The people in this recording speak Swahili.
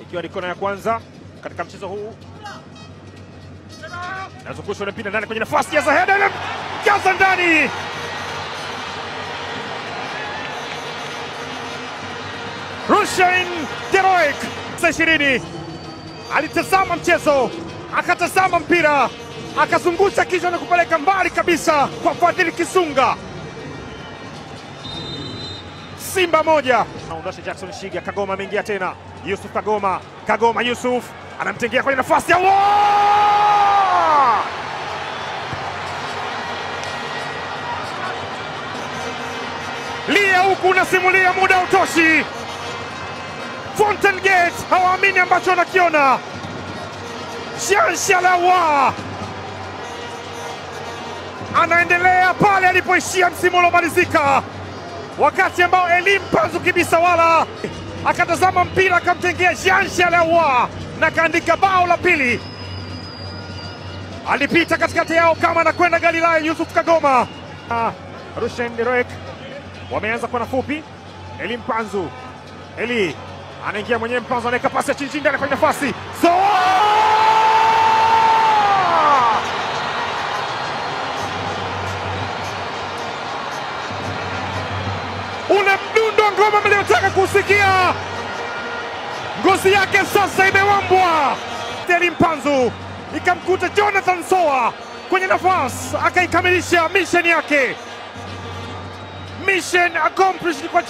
Ikiwa ni kona ya kwanza katika mchezo huu, nazungushwa na mpira ndani kwenye nafasi ya Zaheda, jaza ndani. Rushain Deroik 20 alitazama mchezo, akatazama mpira, akazungusha kichwa na kupeleka mbali kabisa kwa Fadhili Kisunga. Simba moja. Aondosha Jackson Shiga. Kagoma ameingia tena. Yusuf Kagoma Yusuf anamtengea kwenye nafasi ya lia huku unasimulia muda utoshi. Fountain Gate hawaamini ambacho wanakiona. Jean Shalawa anaendelea pale alipoishia msimu uliomalizika, wakati ambao Elim Panzu Kibisawala akatazama mpira akamtengea Jean Shalawa na kaandika bao la pili. Alipita katikati yao kama anakwenda Galilaya. Yusuf Kagoma, Rushain Deroik wameanza kwa nafupi. Elim Panzu, Eli anaingia mwenyewe. Mpanzu anaweka pasi ya chini ndani kwenye nafasi. Ule mdundo ngoma mliotaka kusikia, ngozi yake sasa imewambwa. Elim Panzu ikamkuta Jonathan Soa kwenye nafasi, akaikamilisha mission yake. Mission accomplished kwa